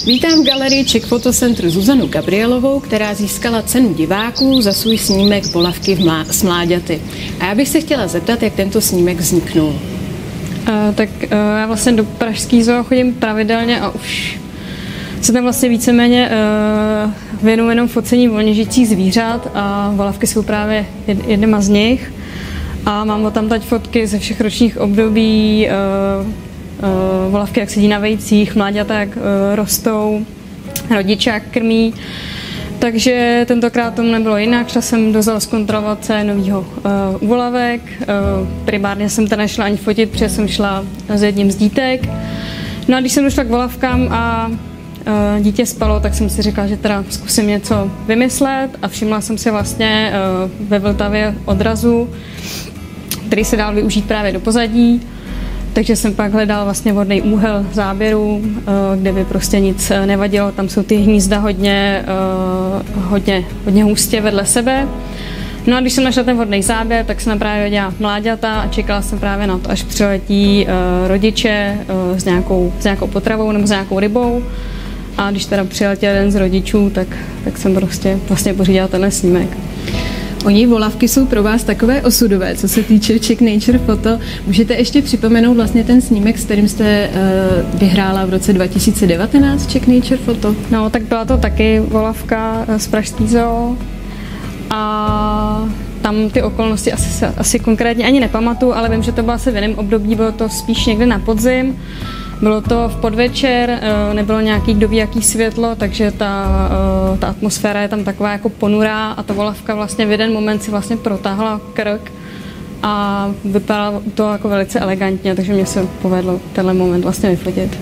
Vítám v galerii Czech Fotocentru Zuzanu Gabrielovou, která získala cenu diváků za svůj snímek Volavky s mláďaty. A já bych se chtěla zeptat, jak tento snímek vzniknul. Já vlastně do pražský zoo chodím pravidelně a už se tam vlastně víceméně věnuju jenom focení volně žijících zvířat a volavky jsou právě jedněma z nich. A mám tam teď fotky ze všech ročních období, volavky, jak sedí na vejcích, mláďata, jak rostou, rodiče, jak krmí. Takže tentokrát tomu nebylo jinak, šla jsem do zoo zkontrolovat novýho u volavek. Primárně jsem teda nešla ani fotit, protože jsem šla s jedním z dítek. No a když jsem došla k volavkám a dítě spalo, tak jsem si říkala, že teda zkusím něco vymyslet a všimla jsem si vlastně ve Vltavě odrazu, který se dal využít právě do pozadí. Takže jsem pak hledala vlastně vhodný úhel záběru, kde by prostě nic nevadilo. Tam jsou ty hnízda hodně hustě vedle sebe. No a když jsem našla ten vhodný záběr, tak jsem právě viděla mláďata a čekala jsem právě na to, až přiletí rodiče s nějakou potravou nebo s nějakou rybou. A když teda přiletěl jeden z rodičů, tak jsem prostě vlastně pořídila tenhle snímek. Oni volavky jsou pro vás takové osudové, co se týče Czech Nature Photo. Můžete ještě připomenout vlastně ten snímek, s kterým jste vyhrála v roce 2019 Czech Nature Photo? No, tak byla to taky volavka z pražský zoo a tam ty okolnosti asi konkrétně ani nepamatuju, ale vím, že to bylo asi v jiném období, bylo to spíš někde na podzim. Bylo to v podvečer, nebylo nějaký kdo ví jaký světlo, takže ta atmosféra je tam taková jako ponurá a ta volavka vlastně v jeden moment si vlastně protáhla krk a vypadalo to jako velice elegantně, takže mě se povedlo tenhle moment vlastně vyfotit.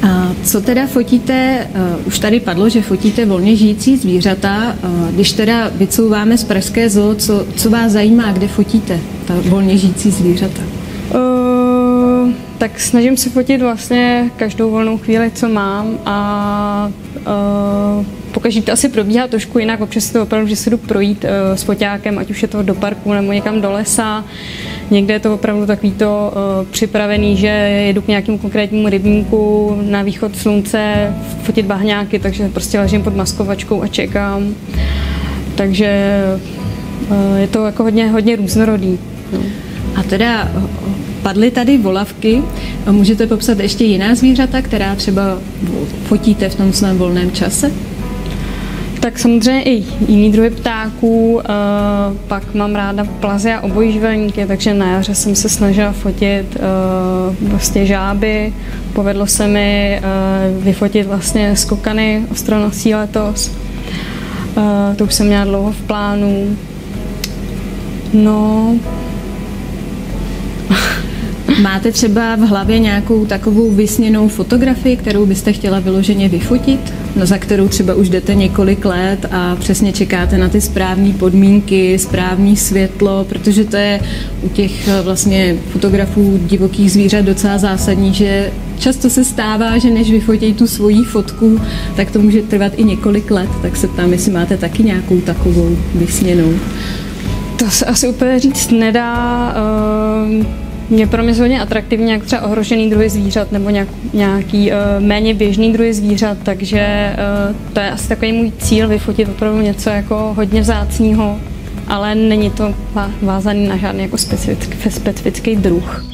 A co teda fotíte, už tady padlo, že fotíte volně žijící zvířata, když teda vycouváme z pražské zoo, co vás zajímá, kde fotíte ta volně žijící zvířata? Tak snažím se fotit vlastně každou volnou chvíli, co mám a pokaždé to asi probíhá trošku jinak, občas to opravdu, že se jdu projít s foťákem, ať už je to do parku nebo někam do lesa. Někde je to opravdu takový to připravený, že jedu k nějakému konkrétnímu rybníku na východ slunce, fotit bahňáky, takže prostě ležím pod maskovačkou a čekám. Takže je to jako hodně různorodý. No. A teda padly tady volavky. Můžete popsat ještě jiná zvířata, která třeba fotíte v tom svém volném čase? Tak samozřejmě i jiný druhy ptáků, pak mám ráda plazy a obojživelníky, takže na jaře jsem se snažila fotit vlastně žáby. Povedlo se mi vyfotit vlastně skokany ostronosí letos. To už jsem měla dlouho v plánu. No. Máte třeba v hlavě nějakou takovou vysněnou fotografii, kterou byste chtěla vyloženě vyfotit? Za kterou třeba už jdete několik let a přesně čekáte na ty správné podmínky, správné světlo, protože to je u těch vlastně fotografů divokých zvířat docela zásadní, že často se stává, že než vyfotí tu svoji fotku, tak to může trvat i několik let. Tak se ptám, jestli máte taky nějakou takovou vysněnou. To se asi úplně říct nedá. Mě pro mě jsou hodně atraktivní jak třeba ohrožený druhy zvířat nebo nějaký méně běžný druhy zvířat, takže to je asi takový můj cíl, vyfotit opravdu něco jako hodně vzácného, ale není to vázaný na žádný jako specifický druh.